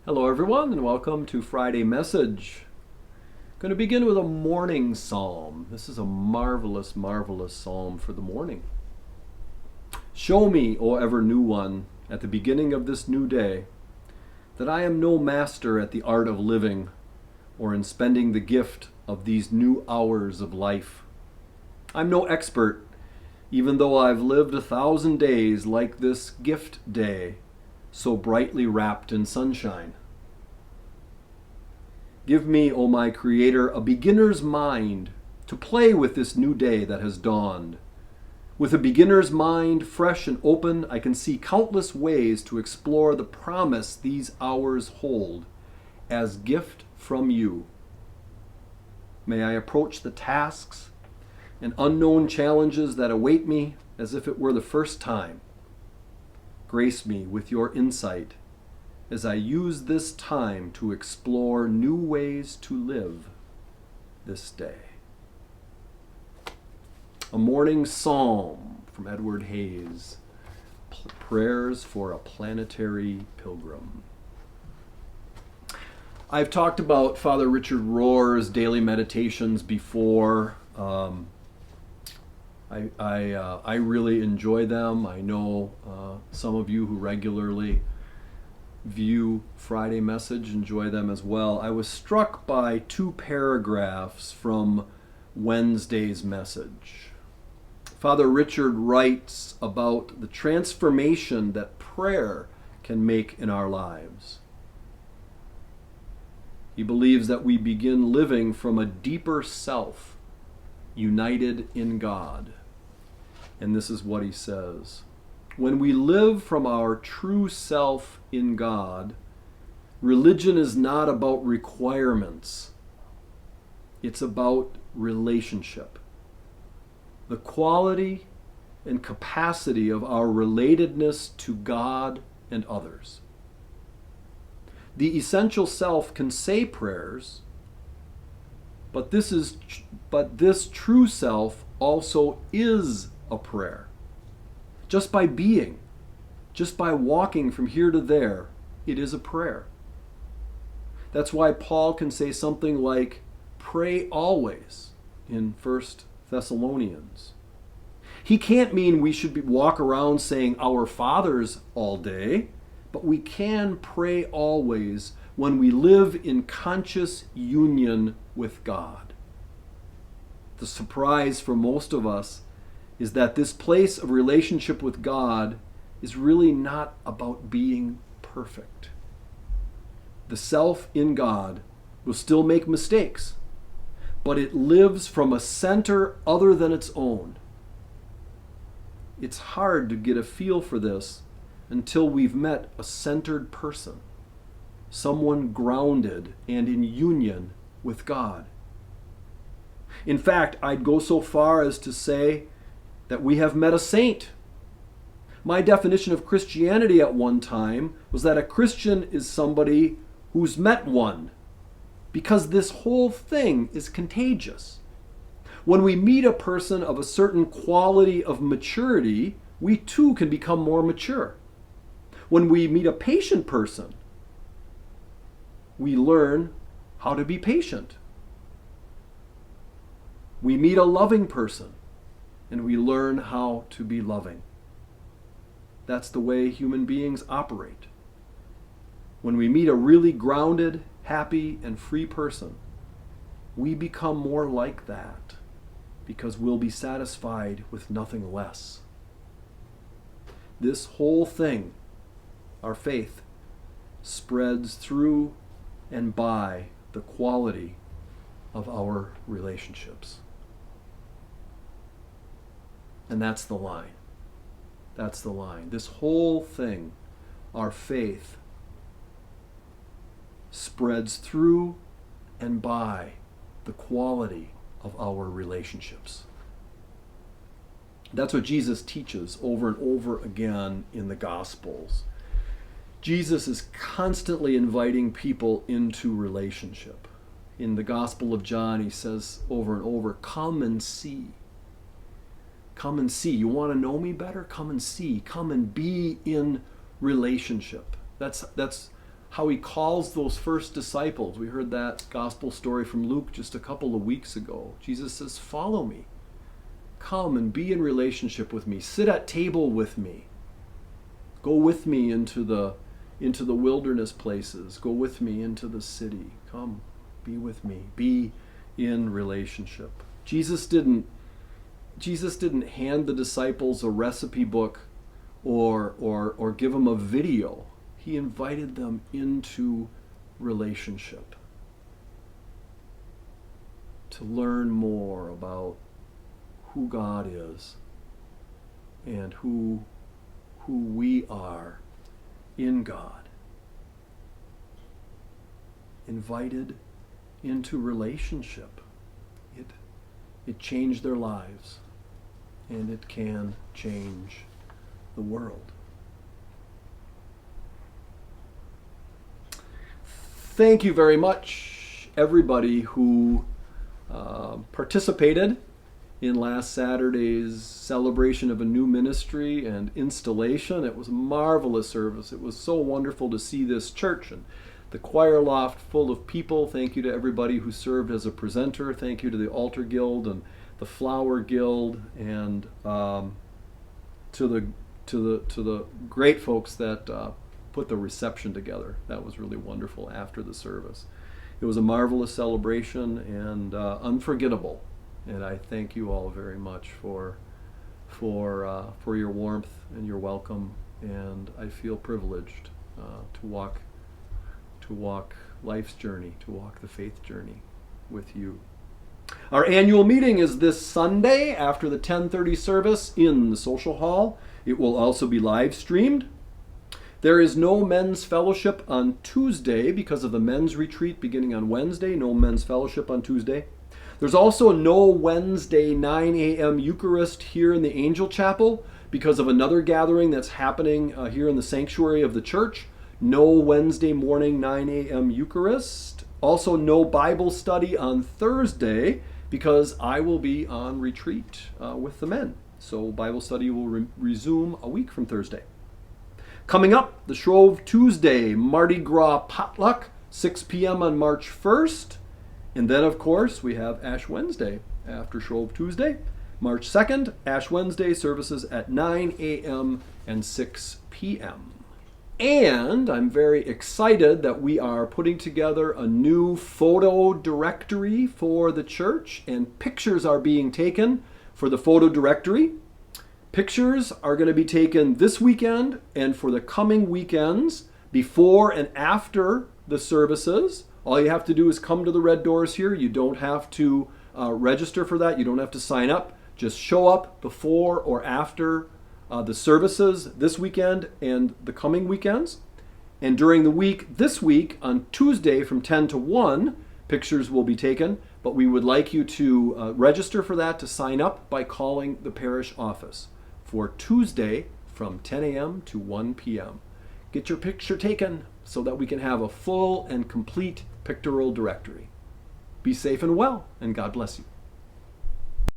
Hello, everyone, and welcome to Friday Message. Going to begin with a morning psalm. This is a marvelous, marvelous psalm for the morning. Show me, O ever new one, at the beginning of this new day, that I am no master at the art of living or in spending the gift of these new hours of life. I'm no expert, even though I've lived 1,000 days like this gift day, so brightly wrapped in sunshine. Give me, O my Creator, a beginner's mind to play with this new day that has dawned. With a beginner's mind fresh and open, I can see countless ways to explore the promise these hours hold as gift from you. May I approach the tasks and unknown challenges that await me as if it were the first time. Grace me with your insight as I use this time to explore new ways to live this day. A morning psalm from Edward Hayes, Prayers for a Planetary Pilgrim. I've talked about Father Richard Rohr's daily meditations before. I really enjoy them. I know some of you who regularly view Friday Message enjoy them as well. I was struck by two paragraphs from Wednesday's message. Father Richard writes about the transformation that prayer can make in our lives. He believes that we begin living from a deeper self, united in God. And this is what he says. When we live from our true self in God, religion is not about requirements. It's about relationship. The quality and capacity of our relatedness to God and others. The essential self can say prayers, but this true self also is a prayer. Just by being, just by walking from here to there, it is a prayer. That's why Paul can say something like, pray always in 1 Thessalonians. He can't mean we should walk around saying our fathers all day, but we can pray always when we live in conscious union with God. The surprise for most of us is that this place of relationship with God is really not about being perfect. The self in God will still make mistakes, but it lives from a center other than its own. It's hard to get a feel for this until we've met a centered person, someone grounded and in union with God. In fact, I'd go so far as to say that we have met a saint. My definition of Christianity at one time was that a Christian is somebody who's met one, because this whole thing is contagious. When we meet a person of a certain quality of maturity, we too can become more mature. When we meet a patient person, we learn how to be patient. We meet a loving person, and we learn how to be loving. That's the way human beings operate. When we meet a really grounded, happy, and free person, we become more like that because we'll be satisfied with nothing less. This whole thing, our faith, spreads through and by the quality of our relationships. And that's the line. That's the line. This whole thing, our faith, spreads through and by the quality of our relationships. That's what Jesus teaches over and over again in the Gospels. Jesus is constantly inviting people into relationship. In the Gospel of John, he says over and over, come and see. Come and see. You want to know me better? Come and see. Come and be in relationship. That's how he calls those first disciples. We heard that gospel story from Luke just a couple of weeks ago. Jesus says, follow me. Come and be in relationship with me. Sit at table with me. Go with me into the wilderness places. Go with me into the city. Come, be with me. Be in relationship. Jesus didn't hand the disciples a recipe book or give them a video. He invited them into relationship to learn more about who God is and who we are in God. Invited into relationship. It changed their lives, and it can change the world. Thank you very much, everybody who participated in last Saturday's celebration of a new ministry and installation. It was a marvelous service. It was so wonderful to see this church and the choir loft full of people. Thank you to everybody who served as a presenter. Thank you to the Altar Guild and the Flower Guild, and to the great folks that put the reception together. That was really wonderful after the service. It was a marvelous celebration and unforgettable. And I thank you all very much for your warmth and your welcome. And I feel privileged to walk life's journey, to walk the faith journey with you. Our annual meeting is this Sunday after the 10:30 service in the social hall. It will also be live streamed. There is no men's fellowship on Tuesday because of the men's retreat beginning on Wednesday. No men's fellowship on Tuesday. There's also no Wednesday 9 a.m. Eucharist here in the Angel Chapel because of another gathering that's happening here in the sanctuary of the church. No Wednesday morning 9 a.m. Eucharist. Also no Bible study on Thursday because I will be on retreat with the men. So Bible study will resume a week from Thursday. Coming up, the Shrove Tuesday Mardi Gras Potluck, 6 p.m. on March 1st. And then, of course, we have Ash Wednesday after Shrove Tuesday. March 2nd, Ash Wednesday services at 9 a.m. and 6 p.m. And I'm very excited that we are putting together a new photo directory for the church, and pictures are being taken for the photo directory. Pictures are going to be taken this weekend and for the coming weekends, before and after the services. All you have to do is come to the red doors here. You don't have to register for that. You don't have to sign up. Just show up before or after the services this weekend and the coming weekends. And during the week, this week, on Tuesday from 10 to 1, pictures will be taken. But we would like you to register for that, to sign up by calling the parish office for Tuesday from 10 a.m. to 1 p.m. Get your picture taken so that we can have a full and complete pictorial directory. Be safe and well, and God bless you.